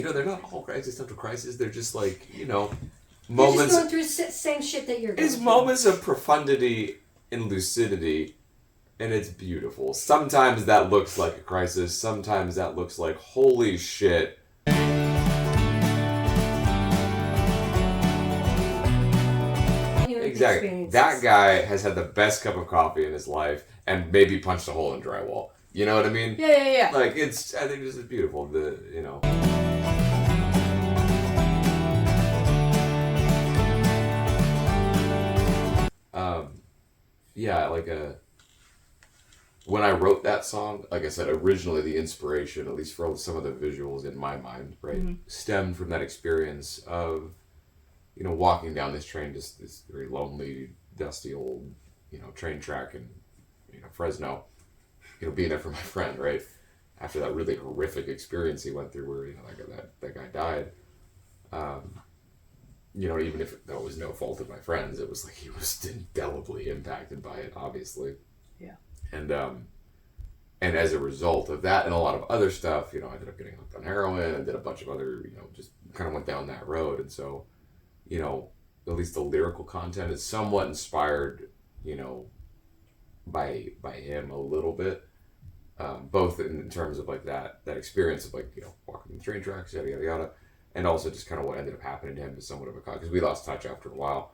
they're not all existential crises. They're just like, You're just moments. going through same shit that you're going It's through. moments of profundity and lucidity, and it's beautiful. Sometimes that looks like a crisis. Sometimes that looks like, holy shit. Exactly. That guy has had the best cup of coffee in his life and maybe punched a hole in drywall. You know what I mean? Yeah. Like, I think this is beautiful. Yeah, when I wrote that song, like I said, originally the inspiration, at least for some of the visuals in my mind, right, stemmed from that experience of, walking down this train, just this very lonely, dusty old, train track in, Fresno, being there for my friend, right, after that really horrific experience he went through where, that guy died. Even if that was no fault of my friend's, it was like he was indelibly impacted by it, obviously. Yeah. And as a result of that and a lot of other stuff, I ended up getting hooked on heroin and did a bunch of other, just kind of went down that road. And so, at least the lyrical content is somewhat inspired, by him a little bit, both in terms of like that experience of like, walking the train tracks, yada yada yada, and also just kind of what ended up happening to him is somewhat of a because we lost touch after a while,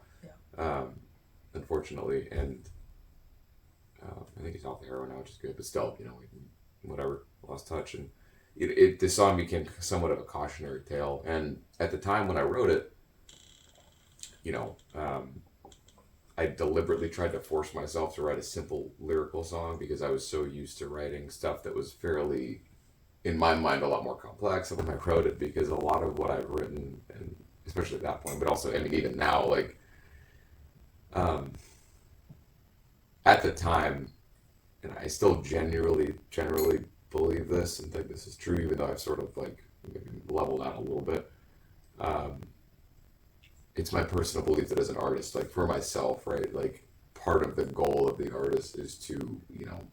unfortunately, and I think he's off the heroin now, which is good, but still, whatever, lost touch, and the song became somewhat of a cautionary tale, and at the time when I wrote it, I deliberately tried to force myself to write a simple lyrical song because I was so used to writing stuff that was fairly, in my mind, a lot more complex when I wrote it, because a lot of what I've written, and especially at that point, but also, I mean, even now, like, at the time, and I still generally believe this and think this is true, even though I've sort of like maybe leveled out a little bit. It's my personal belief that as an artist, like for myself, right, like part of the goal of the artist is to,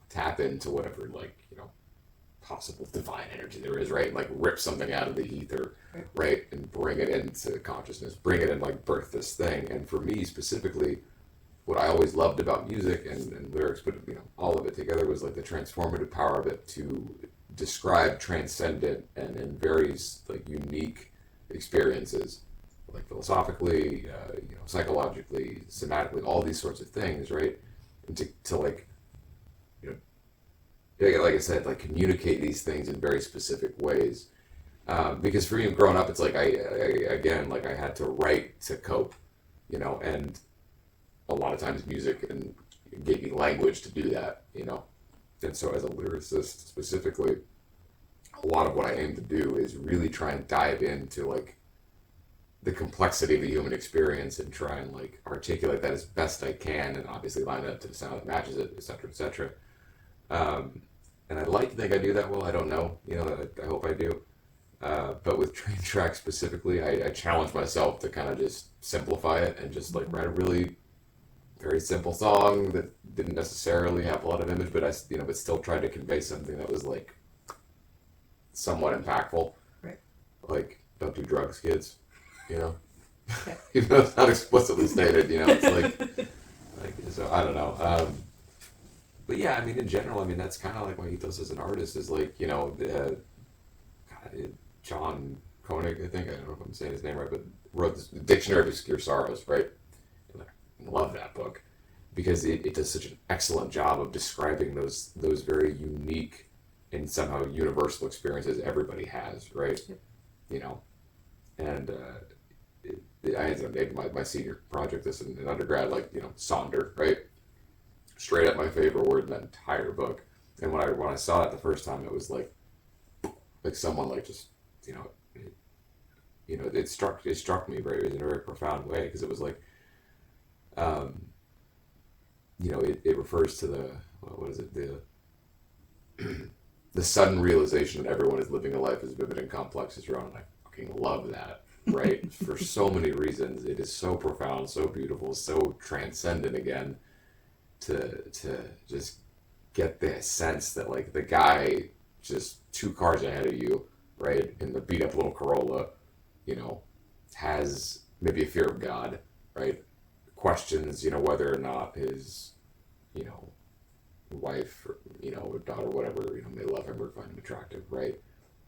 tap into whatever, like, possible divine energy there is, right? Like rip something out of the ether, right? And bring it into consciousness, bring it in, like birth this thing. And for me specifically, what I always loved about music and lyrics, but all of it together, was like the transformative power of it to describe transcendent and in very like unique experiences, like philosophically, psychologically, somatically, all these sorts of things, right? And to like, like I said, like communicate these things in very specific ways. Because for me, growing up, it's like I had to write to cope, and a lot of times music and gave me language to do that, And so as a lyricist specifically, a lot of what I aim to do is really try and dive into like the complexity of the human experience and try and like articulate that as best I can, and obviously line it up to the sound that matches it, etc., etc. And I'd like to think I do that well. I don't know, I hope I do. But with Train Track specifically, I challenge myself to kind of just simplify it and just like write a really very simple song that didn't necessarily have a lot of image, but but still tried to convey something that was like somewhat impactful. Right. Like, don't do drugs, kids. Okay. Even though it's not explicitly stated, it's like so I don't know. But yeah, I mean, in general, I mean, that's kind of like my ethos as an artist is like, John Koenig, I think, I don't know if I'm saying his name right, but wrote this Dictionary of Obscure Sorrows, right? And I love that book because it does such an excellent job of describing those very unique and somehow universal experiences everybody has, right? Yep. And I ended up making my senior project this in undergrad, like, Sonder, right? Straight up my favorite word in that entire book. And when I saw it the first time, it was like someone like just, it struck me very in a very profound way, because it was like, it refers to what is it, the sudden realization that everyone is living a life as vivid and complex as your own. And I fucking love that, right? For so many reasons. It is so profound, so beautiful, so transcendent again, to just get the sense that like the guy just 2 cars ahead of you right? And the beat up little Corolla, you know, has maybe a fear of God, right? Questions, you know, whether or not his, you know, wife or, you know, or daughter, whatever, you know, may love him or find him attractive, right?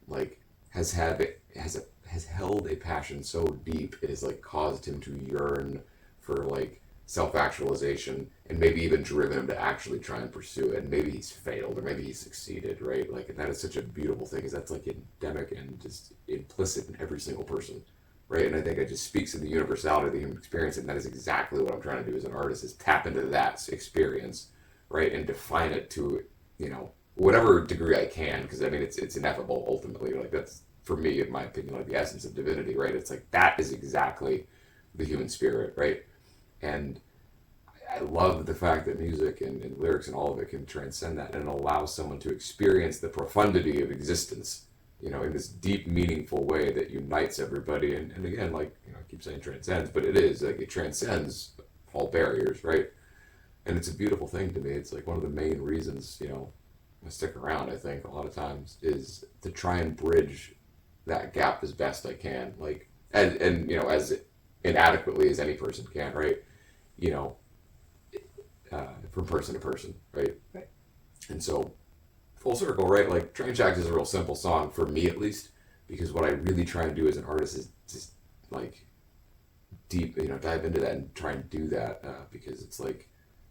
Like, has held a passion so deep it has like caused him to yearn for like self-actualization, and maybe even driven him to actually try and pursue it. And maybe he's failed or maybe he's succeeded, right? Like, and that is such a beautiful thing, because that's like endemic and just implicit in every single person, right? And I think it just speaks to the universality of the human experience, and that is exactly what I'm trying to do as an artist, is tap into that experience, right? And define it to, you know, whatever degree I can, because I mean it's ineffable ultimately. Like, that's, for me, in my opinion, like the essence of divinity, right? It's like that is exactly the human spirit, right? And I love the fact that music and lyrics and all of it can transcend that and allow someone to experience the profundity of existence, you know, in this deep, meaningful way that unites everybody. And again, like, you know, I keep saying transcends, but it is like it transcends all barriers, right? And it's a beautiful thing to me. It's like one of the main reasons, you know, I stick around, I think, a lot of times, is to try and bridge that gap as best I can. Like, and you know, as inadequately as any person can, right? You know, from person to person, right? Right. And so, full circle, right? Like, Train Tracks is a real simple song, for me at least, because what I really try and do as an artist is just, like, deep, you know, dive into that and try and do that, because it's like,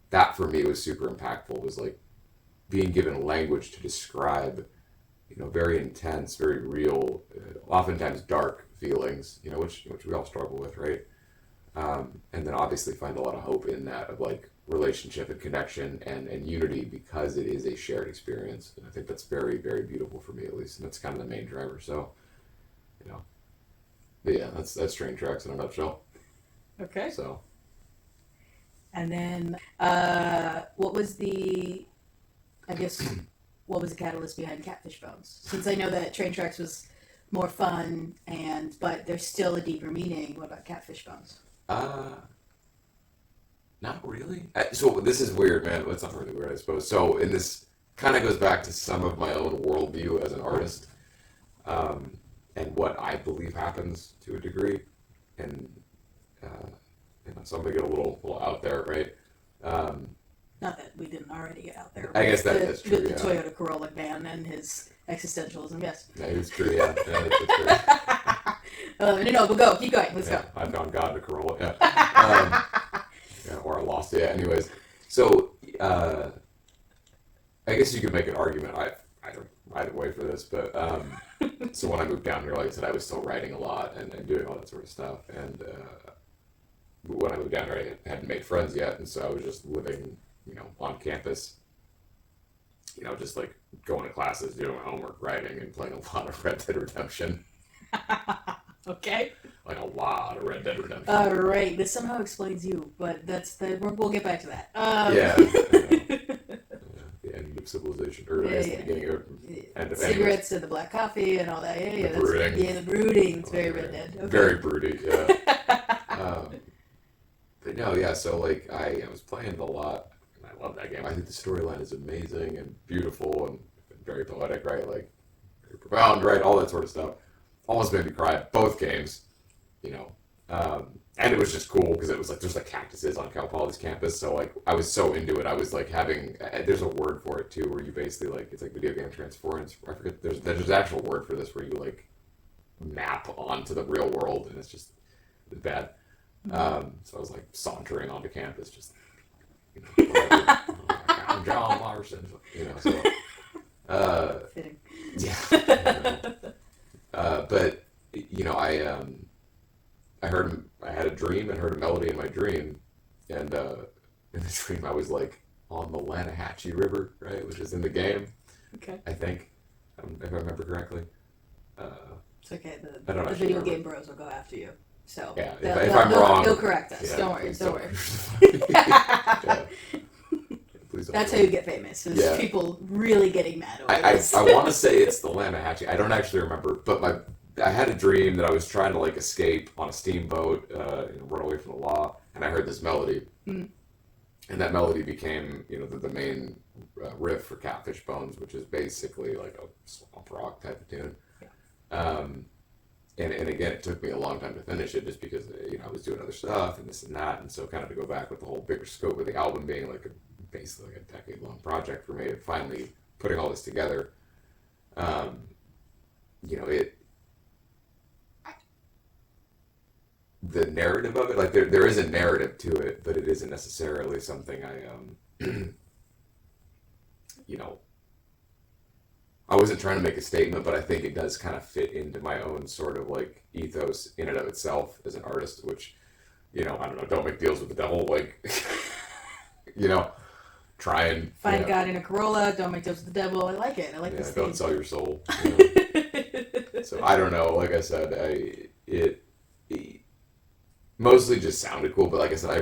that for me was super impactful, was like being given language to describe, you know, very intense, very real, oftentimes dark feelings, you know, which we all struggle with, right? And then obviously find a lot of hope in that, of like relationship and connection and unity, because it is a shared experience. And I think that's very, very beautiful for me, at least. And that's kind of the main driver. So, you know, but yeah, that's Train Tracks in a nutshell. Okay. So, And then, what was the, I guess, what was the catalyst behind Catfish Bones? Since I know that Train Tracks was more fun, but there's still a deeper meaning. What about Catfish Bones? uh, not really. So this is weird, man. Well, it's not really weird, I suppose. So, and this kind of goes back to some of my own worldview as an artist, and what I believe happens to a degree. And you know, so I'm gonna get a little out there, right? Um, Not that we didn't already get out there. I guess but that's true. The Yeah, Toyota Corolla man and his existentialism, yes. yeah, it's true. Yeah, that's true. No, but go. Keep going. Let's Yeah, go. I found God in a Corolla. Yeah, yeah, or I lost it. Yeah. Anyways, so I guess you could make an argument. I don't either way for this, but so when I moved down here, like I said, I was still writing a lot and doing all that sort of stuff. And when I moved down here, I hadn't made friends yet, and so I was just living, you know, on campus. You know, just like going to classes, doing my homework, writing, and playing a lot of Red Dead Redemption. Okay. Like a lot of Red Dead Redemption. All right. This somehow explains you, but we'll get back to that. Yeah. The end of civilization, or I guess the beginning of end of cigarettes and the black coffee and all that. Yeah, The brooding. Yeah, the brooding. It's very Red Dead. Okay. Very broody, yeah. But no, yeah. So like I was playing it a lot, and I love that game. I think the storyline is amazing and beautiful and very poetic, right? Like very profound, right? All that sort of stuff. Almost made me cry at both games, you know. And it was just cool because it was like there's like cactuses on Cal Poly's campus, so like I was so into it. I was like having there's a word for it too, where you basically like it's like video game transference. I forget there's an actual word for this where you like map onto the real world, and it's bad. So I was like sauntering onto campus, just you know, whatever. I'm John Larson, you know. So Fitting. yeah. But you know, I had a dream and heard a melody in my dream, and in the dream I was like on the Lanahatchee River, right, which is in the game, Okay. I think, if I remember correctly. It's okay. I don't The actually video remember. game bros will go after you. So Yeah, if I'm wrong, they'll correct us. yeah, Don't worry. please Don't worry. Yeah. Please don't That's how worry. you get famous. Is Yeah. people really getting mad over I this. want to say it's the Lanahatchee. I don't actually remember, but I had a dream that I was trying to like escape on a steamboat, run away from the law, and I heard this melody, and that melody became the main riff for Catfish Bones, which is basically like a swamp rock type of tune. And again, it took me a long time to finish it just because, I was doing other stuff and this and that. And so kind of to go back with the whole bigger scope of the album being like basically like a decade long project for me, of finally putting all this together. It, the narrative of it, like there is a narrative to it, but it isn't necessarily something you know, I wasn't trying to make a statement, but I think it does kind of fit into my own sort of like ethos in and of itself as an artist, which, I don't know, don't make deals with the devil, like, try and Find God in a Corolla, don't make deals with the devil. I like it. I like this don't theme. sell your soul. So I don't know, like I said, it mostly just sounded cool, but like I said, I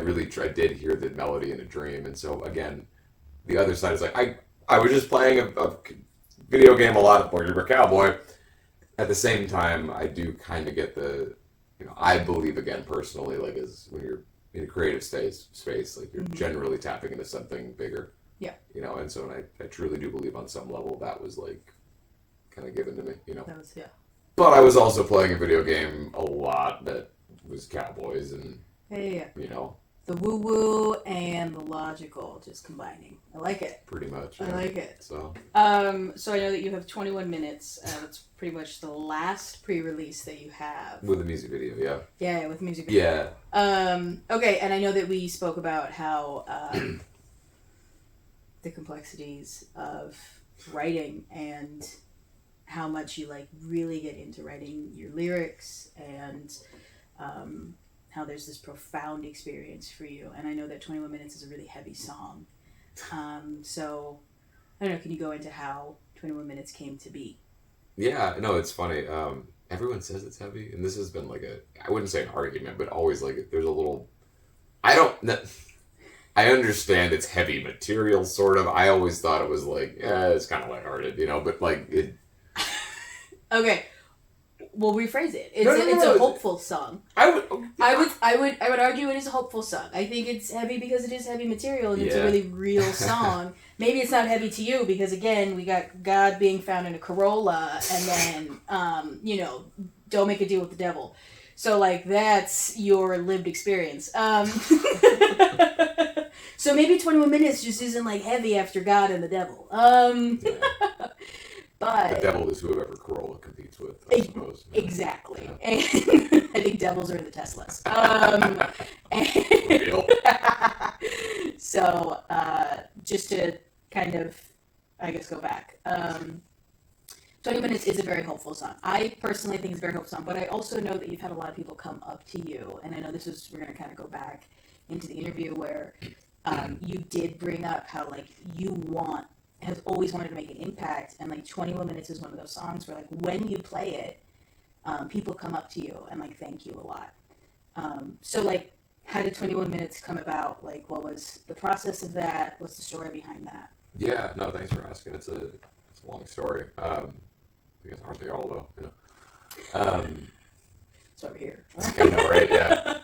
did hear the melody in a dream, and so again, the other side is like, I was just playing a video game a lot of Boy River Cowboy. At the same time, I do kind of get I believe, again, personally, like, as when you're in a creative space, like, you're generally tapping into something bigger. Yeah. And so I truly do believe on some level that was, like, kind of given to me, That was, yeah. But I was also playing a video game a lot that was cowboys and, Yeah. the The woo-woo and the logical just combining. I like it. pretty much. I like it. So, So I know that you have 21 minutes. That's pretty much the last pre-release that you have. with the music video, yeah. Yeah, with music video. Yeah. Okay, and I know that we spoke about how the complexities of writing and how much you like really get into writing your lyrics and how there's this profound experience for you. And I know that 21 Minutes is a really heavy song. So I don't know, can you go into how 21 Minutes came to be? Yeah, no, it's funny. Everyone says it's heavy, and this has been like I wouldn't say an argument, but always like there's a little. I understand it's heavy material, sort of. I always thought it was like, it's kind of lighthearted, but like it. Okay, we'll rephrase it. It's, No, it's no. a hopeful song. I would argue it is a hopeful song. I think it's heavy because it is heavy material and it's a Yeah. really real song. Maybe it's not heavy to you because again we got God being found in a Corolla and then don't make a deal with the devil. So like that's your lived experience. So maybe 21 Minutes just isn't like heavy after God and the devil. But the devil is whoever Corolla competes with, I suppose. exactly. Yeah. And I think devils are in the Teslas. Real. So, just to kind of, I guess, go back. 20 Minutes is a very hopeful song. I personally think it's a very hopeful song, but I also know that you've had a lot of people come up to you, and I know we're going to kind of go back into the interview where you did bring up how, like, has always wanted to make an impact, and, like, 21 Minutes is one of those songs where, like, when you play it, people come up to you and, like, thank you a lot. So, like, how did 21 Minutes come about? Like, what was the process of that? What's the story behind that? Yeah, no, thanks for asking. It's a long story. Because aren't they all, though? It's over here. I know, right? Yeah.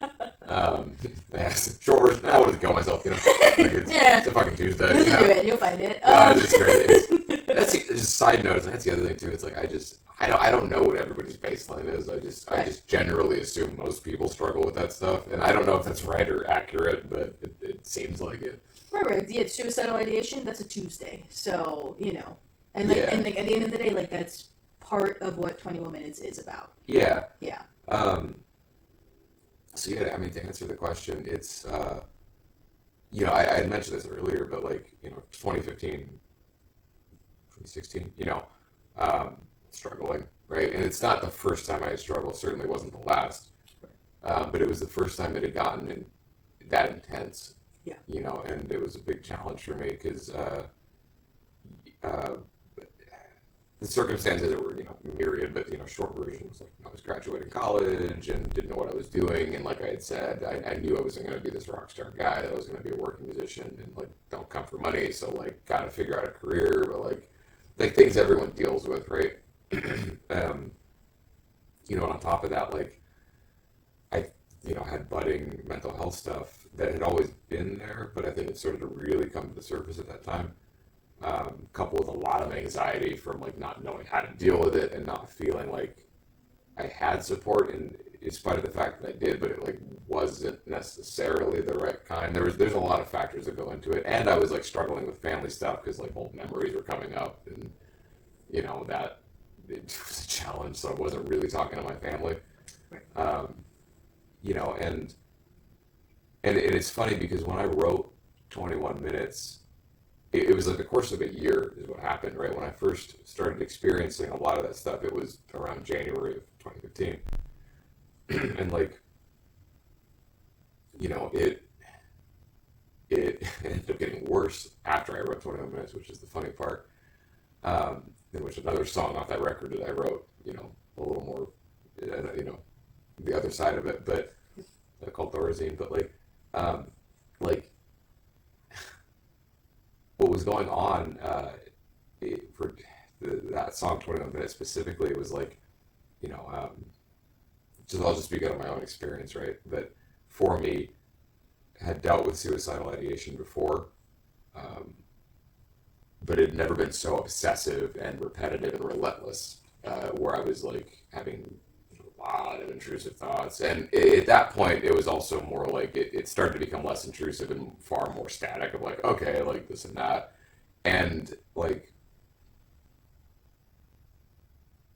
Short version. I wanted to kill myself, Like it's a fucking Tuesday. You'll do it. You'll find it. It's crazy. That's just a side note. That's the other thing too. It's like I don't know what everybody's baseline is. I just generally assume most people struggle with that stuff, and I don't know if that's right or accurate, but it seems like it. Right. Yeah, suicidal ideation. That's a Tuesday. So and like at the end of the day, like that's part of what 21 Minutes is about. Yeah. Yeah. So yeah, I mean, to answer the question, it's I had mentioned this earlier, but 2015, 2016, struggling, right? And it's not the first time I had struggled. Certainly wasn't the last, but it was the first time it had gotten that intense. Yeah. And it was a big challenge for me because the circumstances were, myriad, but, short version was like I was graduating college and didn't know what I was doing. And like I had said, I knew I wasn't going to be this rock star guy, that I was going to be a working musician and don't come for money. So got to figure out a career, but like things everyone deals with, right? And on top of that, I had budding mental health stuff that had always been there, but I think it started to really come to the surface at that time. Coupled with a lot of anxiety from not knowing how to deal with it and not feeling like I had support, and in spite of the fact that I did, but it like wasn't necessarily the right kind. There's a lot of factors that go into it, and I was like struggling with family stuff because like old memories were coming up, and that it was a challenge. So I wasn't really talking to my family, Right. And it's funny because when I wrote 21 Minutes, it was like the course of a year is what happened, right? When I first started experiencing a lot of that stuff, it was around January of 2015. And like, it ended up getting worse after I wrote 21 Minutes, which is the funny part. In which another song off that record that I wrote, a little more, the other side of it, but called Thorazine, but like what was going on for that song 21 Minutes specifically was like, I'll just speak out of my own experience, right? That for me, had dealt with suicidal ideation before, but it had never been so obsessive and repetitive and relentless, where I was like having a lot of intrusive thoughts. And at that point, it was also more like it started to become less intrusive and far more static of like, okay, like this and that. And like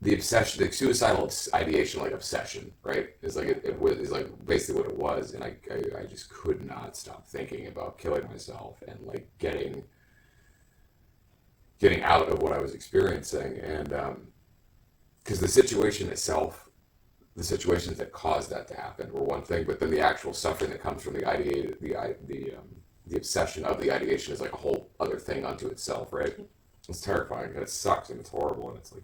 the obsession, the suicidal ideation, like obsession, right? Is like is like basically what it was, and I just could not stop thinking about killing myself and like getting out of what I was experiencing, and because the situation itself, the situations that caused that to happen were one thing, but then the actual suffering that comes from the obsession of the ideation is like a whole other thing unto itself, right? It's terrifying and it sucks and it's horrible and it's like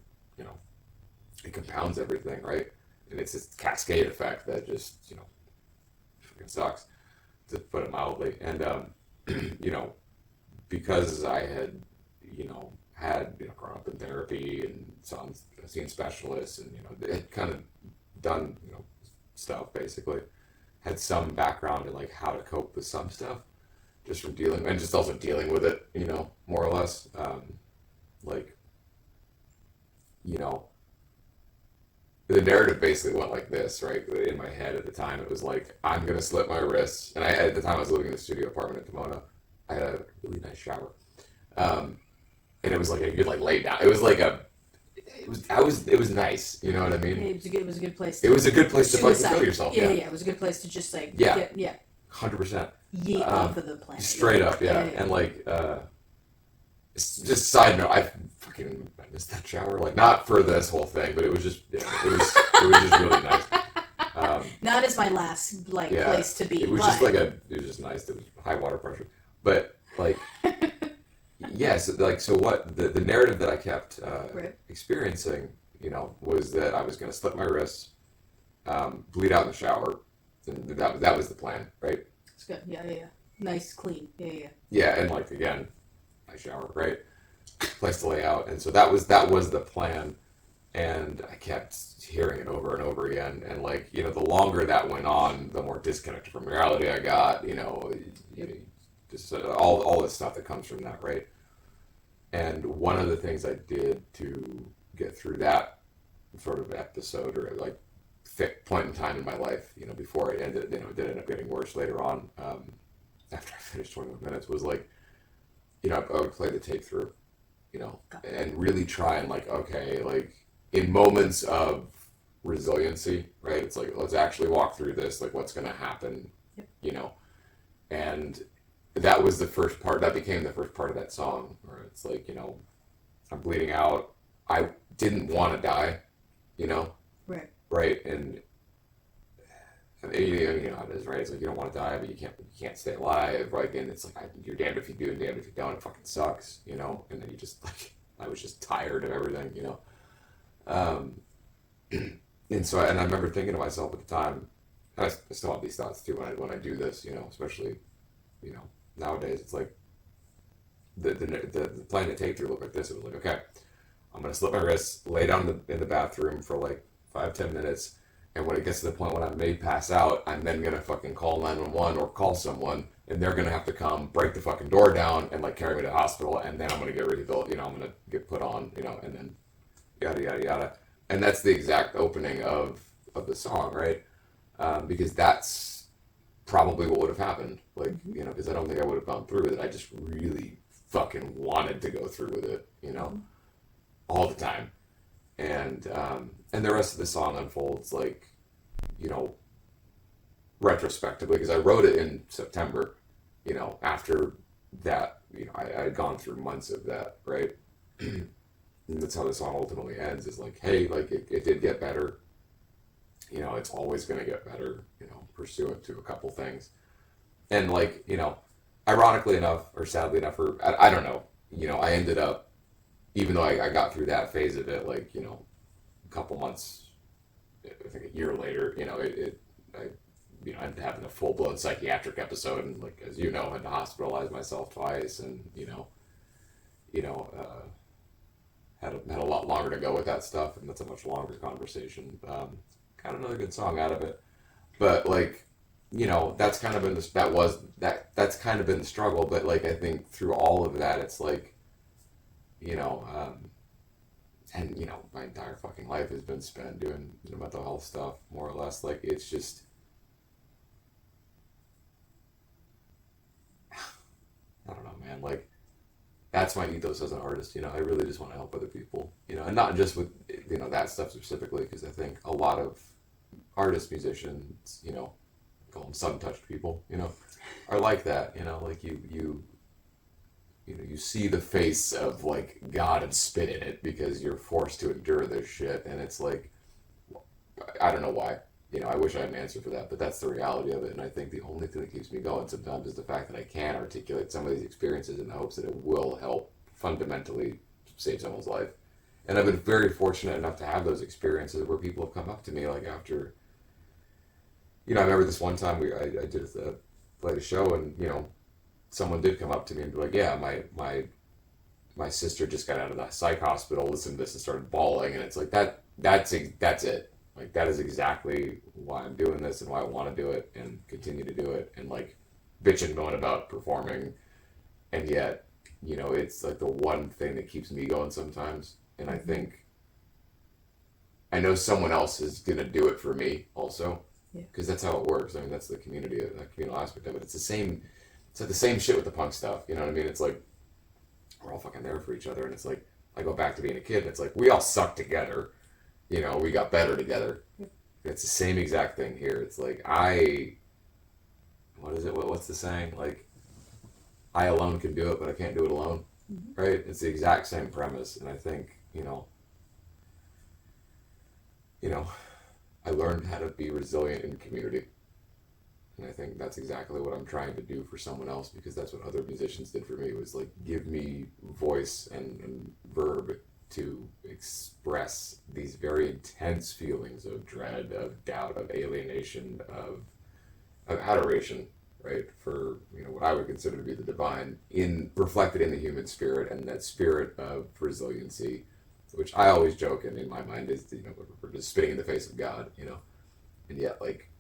it compounds everything, right? And it's this cascade effect that just, fucking sucks, to put it mildly. And, because I had, grown up in therapy and seen specialists and, had kind of done, stuff basically, had some background in like how to cope with some stuff just from dealing, and just also dealing with it, more or less. The narrative basically went like this, right? In my head at the time, it was like, I'm going to slit my wrists. And at the time, I was living in a studio apartment in Pomona. I had a really nice shower. And it was like, you could like lay down. It was like it was nice. You know what I mean? It was a good place. It was a good place to fucking suicide. kill yourself. Yeah. It was a good place to just like, 100%. Yeet off of the planet. Straight up, yeah. And like, just side note, I missed that shower. Like, not for this whole thing, but it was just, it was just really nice. Not as my last place to be. It was just it was just nice. It was high water pressure, but like, so what the narrative that I kept right. experiencing, was that I was going to slit my wrists, bleed out in the shower, and that was the plan, right? It's good. Yeah. Nice, clean. Yeah. Yeah, and like again, I shower, right? Place to lay out, and so that was the plan, and I kept hearing it over and over again, and like the longer that went on, the more disconnected from reality I got, just all this stuff that comes from that, right? And one of the things I did to get through that sort of episode or like point in time in my life, before it ended, it did end up getting worse later on, after I finished 21 Minutes, was like, I would play the tape through, and really try and like, okay, like in moments of resiliency, right? It's like, let's actually walk through this, like what's going to happen, and that was the first part, that became the first part of that song, where it's like, I'm bleeding out. I didn't want to die, Right. Right. And how it is, right? It's like you don't want to die, but you can't stay alive, right? And it's like you're damned if you do and damned if you don't. It fucking sucks, And then you just like, I was just tired of everything, And so, and I remember thinking to myself at the time, and I still have these thoughts too when I do this, especially, nowadays. It's like the plan to take through looked like this. It was like, okay, I'm gonna slit my wrists, lay down in the bathroom for like 5-10 minutes. And when it gets to the point when I may pass out, I'm then gonna fucking call 911 or call someone, and they're gonna have to come break the fucking door down and like carry me to the hospital, and then I'm gonna get rehabilitated. I'm gonna get put on, and then yada yada yada. and that's the exact opening of the song, right? Because that's probably what would have happened. Like, you know, because I don't think I would have gone through with it. I just really fucking wanted to go through with it, you know, all the time. And the rest of the song unfolds like, you know, retrospectively, because I wrote it in September, you know, after that, you know, I had gone through months of that, right? And that's how the song ultimately ends, is like, hey, like it did get better. You know, it's always going to get better, you know, pursuant to a couple things. And like, you know, ironically enough, or sadly enough, or I don't know, you know, I ended up, even though I got through that phase of it, like, you know, a couple months, I think a year later, you know, I, you know, ended up having a full blown psychiatric episode, and like, as you know, had to hospitalize myself twice, and had a lot longer to go with that stuff, and that's a much longer conversation. Got another good song out of it, but like, you know, that's kind of been that's kind of been the struggle. But like, I think through all of that, it's like, you know, and you know, my entire fucking life has been spent doing, you know, mental health stuff, more or less. Like, it's just, I don't know, man. Like, that's my ethos as an artist. You know, I really just want to help other people. You know, and not just with, you know, that stuff specifically, because I think a lot of artists, musicians, you know, call them sun-touched people, you know, are like that. You know, like you know, you see the face of like God and spit in it because you're forced to endure this shit, and it's like, I don't know why. You know, I wish I had an answer for that, but that's the reality of it. And I think the only thing that keeps me going sometimes is the fact that I can articulate some of these experiences in the hopes that it will help fundamentally save someone's life. And I've been very fortunate enough to have those experiences where people have come up to me, like, after, you know, I remember this one time I played a show, and, you know, someone did come up to me and be like, yeah, my sister just got out of the psych hospital, listened to this and started bawling. And it's like, that's it. Like, that is exactly why I'm doing this and why I want to do it and continue to do it, and like bitching going about performing. And yet, you know, it's like the one thing that keeps me going sometimes. And I think I know someone else is going to do it for me also, because that's how it works. I mean, that's the communal aspect of it. It's like the same shit with the punk stuff. You know what I mean? It's like, we're all fucking there for each other. And it's like, I go back to being a kid, and it's like, we all suck together. You know, we got better together. It's the same exact thing here. It's like, what is it? What's the saying? Like, I alone can do it, but I can't do it alone. Mm-hmm. Right? It's the exact same premise. And I think, you know, I learned how to be resilient in community. And I think that's exactly what I'm trying to do for someone else, because that's what other musicians did for me, was like, give me voice and verb to express these very intense feelings of dread, of doubt, of alienation, of adoration, right, for, you know, what I would consider to be the divine, reflected in the human spirit, and that spirit of resiliency, which I always joke, and in my mind is, you know, we're just spitting in the face of God, you know, and yet, like,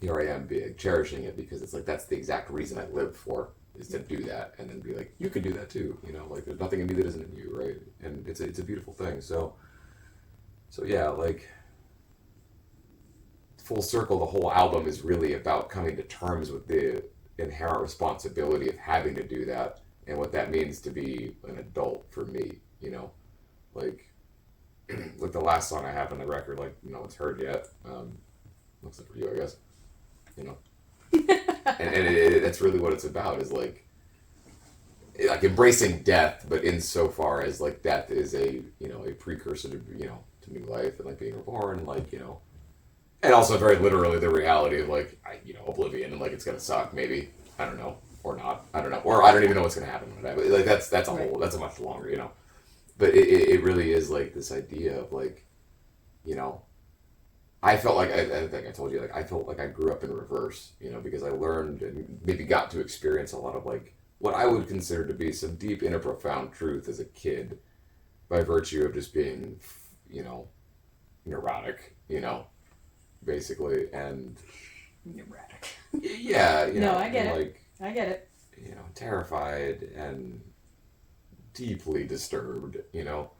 here I am cherishing it, because it's like, that's the exact reason I live for, is to do that, and then be like, you can do that too, you know, like, there's nothing in me that isn't in you, right? And it's a beautiful thing. So yeah, like, full circle, the whole album is really about coming to terms with the inherent responsibility of having to do that, and what that means to be an adult for me, you know, like, like the last song I have on the record, like, no one's heard yet, looks like for you, I guess, you know. and that's really what it's about, is like embracing death, but insofar as like death is a, you know, a precursor to, you know, to new life, and like being reborn, and like, you know, and also very literally the reality of like, you know, oblivion, and like, it's gonna suck, maybe, I don't know, or not, I don't know, or I don't even know what's gonna happen. But like, that's a whole, that's a much longer, you know, but it really is like this idea of like, you know, I felt like, I think I told you, like, I felt like I grew up in reverse, you know, because I learned and maybe got to experience a lot of like what I would consider to be some deep inner profound truth as a kid, by virtue of just being, you know, neurotic, you know, basically, and Neurotic. yeah, you know, No, I get it. like, I get it. you know, terrified and deeply disturbed, you know,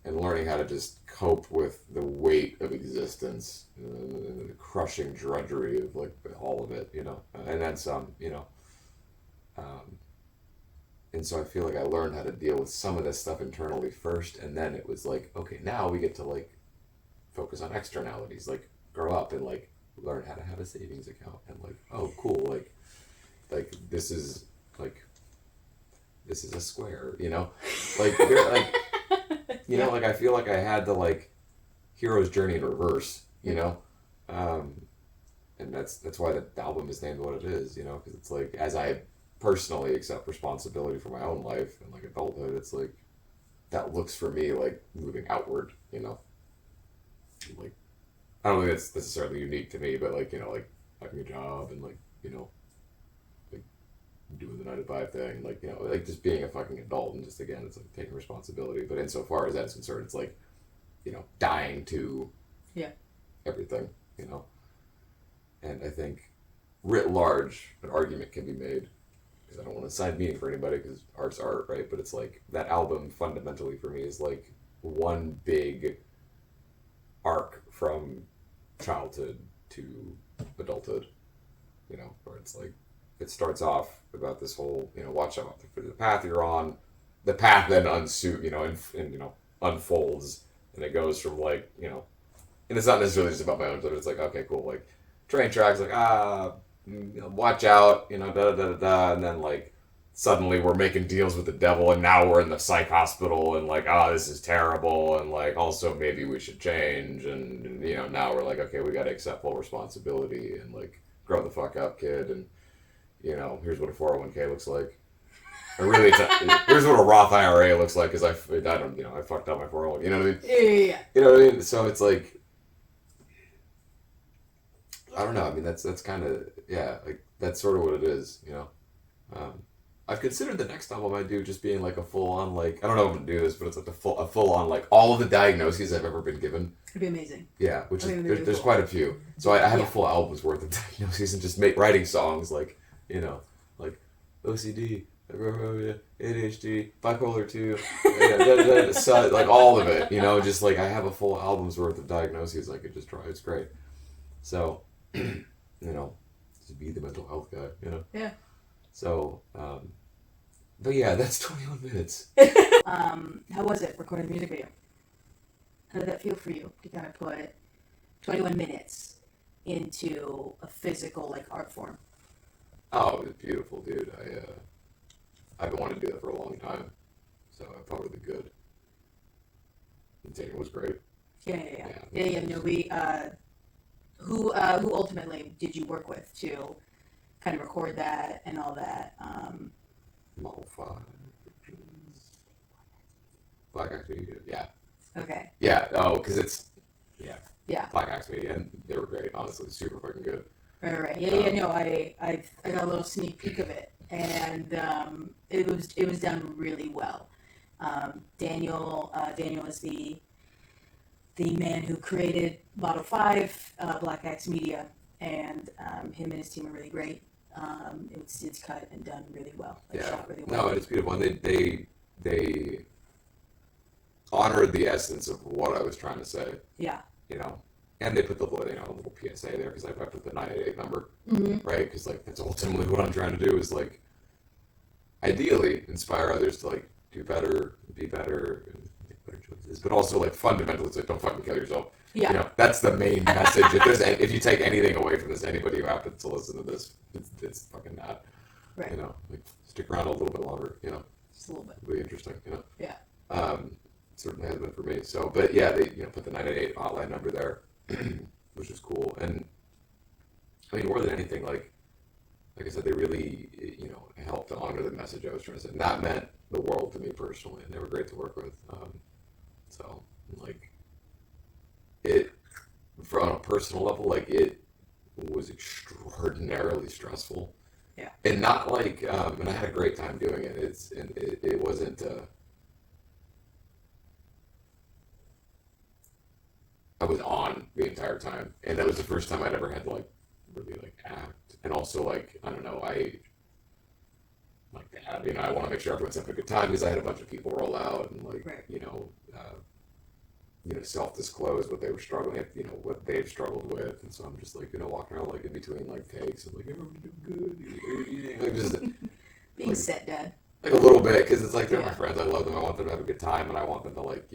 and learning how to just cope with the weight of existence, the crushing drudgery of like all of it, and then some, um, and so I feel like I learned how to deal with some of this stuff internally first, and then it was like, okay, now we get to like focus on externalities, like grow up and like learn how to have a savings account, and like, oh, cool, like this is like this is a square, like you're like. Like I feel like I had the like hero's journey in reverse, and that's why the album is named what it is, because it's like as I personally accept responsibility for my own life and like adulthood, it's like that looks for me like moving outward, like I don't think that's necessarily unique to me, but like like having a job and like like doing the 9 to 5 thing, like like just being a fucking adult and just again, it's like taking responsibility. But insofar as that's concerned, it's like dying to everything, and I think writ large, an argument can be made because I don't want to assign meaning for anybody because art's art, right? But it's like that album fundamentally for me is like one big arc from childhood to adulthood, where it's like it starts off about this whole, watch out for the path you're on. The path then unfolds, and it goes from like, and it's not necessarily just about my own, but it's like, okay, cool, like train tracks, like watch out, da da da da, and then like suddenly we're making deals with the devil, and now we're in the psych hospital, and like, this is terrible, and like also maybe we should change, and now we're like, okay, we got to accept full responsibility and like grow the fuck up, kid, and here's what a 401k looks like. Or really, here's what a Roth IRA looks like because I fucked up my 401. You know what I mean? Yeah. You know what I mean? So it's like, I don't know. I mean, that's kind of like that's sort of what it is. I've considered the next album I do just being like a full on like I don't know if I'm gonna do this, but it's like a full on like all of the diagnoses I've ever been given. It'd be amazing. Yeah, which I is mean, there's quite a few. So I have a Yeah. full album's worth of diagnoses and just writing songs like like OCD, ADHD, bipolar 2, so, like all of it. Just like I have a full album's worth of diagnoses I could just try. It's great. So just be the mental health guy. Yeah. So, but yeah, that's 21 minutes. How was it recording the music video? How did that feel for you to kind of put 21 minutes into a physical like art form? Oh, it was beautiful, dude. I've been wanting to do that for a long time, so I felt really good. And Daniel was great. Yeah. No, we. Who ultimately did you work with to kind of record that and all that? Model 5. Black Axe Media. Yeah. Okay. Yeah. Oh, because it's Yeah. Black Axe Media, and they were great. Honestly, super fucking good. Right. Yeah. No, I got a little sneak peek of it, and it was done really well. Daniel is the man who created Model 5, Black Axe Media, and him and his team are really great. It's cut and done really well. Shot really well. No, it's beautiful. And they honored the essence of what I was trying to say. Yeah. And they put the little PSA there because I put the 988 number, Mm-hmm. right? Because like that's ultimately what I'm trying to do is like ideally inspire others to like do better, be better, and make better choices. But also like fundamentally, it's like don't fucking kill yourself. Yeah. That's the main message. If you take anything away from this, anybody who happens to listen to this, it's fucking that. Right. Like stick around a little bit longer. Just a little bit. It'll be interesting. Yeah. Certainly has been for me. So, but yeah, they put the 988 hotline number there, which is cool. And I mean, more than anything, like I said, they really helped to honor the message I was trying to say. And that meant the world to me personally, and they were great to work with. So like it, on a personal level, like it was extraordinarily stressful. Yeah. And not like, and I had a great time doing it. It wasn't. I was on the entire time, and that was the first time I'd ever had to like really like act, and also like I don't know, I like that. I want to make sure everyone's having a good time because I had a bunch of people roll out, and like Right. self-disclose what they were struggling, what they've struggled with, and so I'm just like, walking around like in between like takes, and like everyone's doing good, like just Being like, set, Dad. like a little bit, because it's like they're Yeah. my friends. I love them. I want them to have a good time, and I want them to like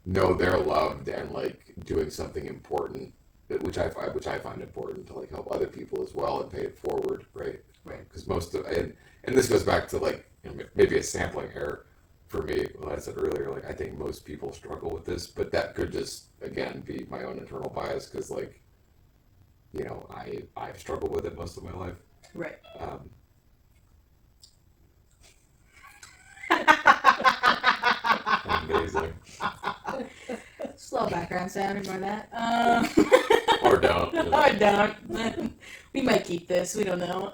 know they're loved and like doing something important, which I find important to like help other people as well and pay it forward, right? Right. Because and this goes back to like maybe a sampling error for me. Like I said earlier, like I think most people struggle with this, but that could just again be my own internal bias because like I've struggled with it most of my life. Right. Amazing. Slow background sound, ignore that. Or don't. Or don't. We might keep this, we don't know.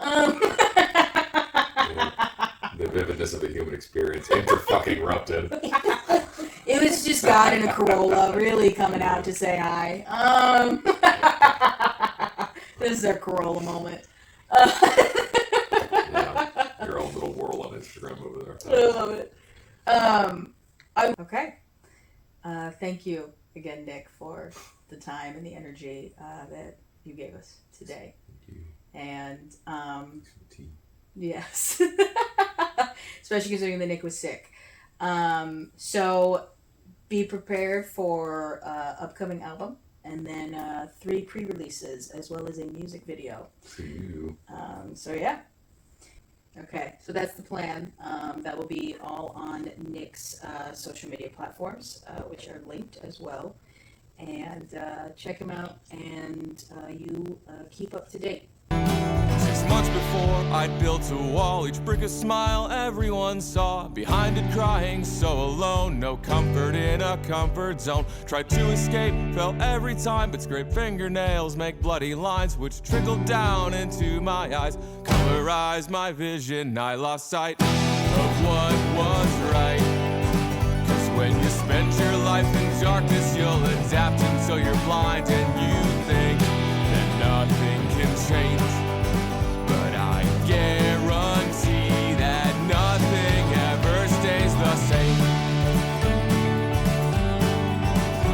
The vividness of the human experience inter-fucking-rupted. It was just God in a Corolla really coming out to say hi. This is our Corolla moment. Yeah, your own little whirl on Instagram over there. I love it. Okay. Thank you again, Nick, for the time and the energy that you gave us today. Thank you. And Tea. yes, especially considering that Nick was sick. So be prepared for upcoming album and then 3 pre-releases as well as a music video. To you. So yeah. Okay, so that's the plan. That will be all on Nick's social media platforms, which are linked as well. And check him out, and you keep up to date. 6 months before, I'd built a wall, each brick a smile everyone saw. Behind it crying, so alone, no comfort in a comfort zone. Tried to escape, fell every time, but scraped fingernails make bloody lines, which trickled down into my eyes. Colorized my vision, I lost sight of what was right. 'Cause when you spend your life in darkness, you'll adapt until you're blind and you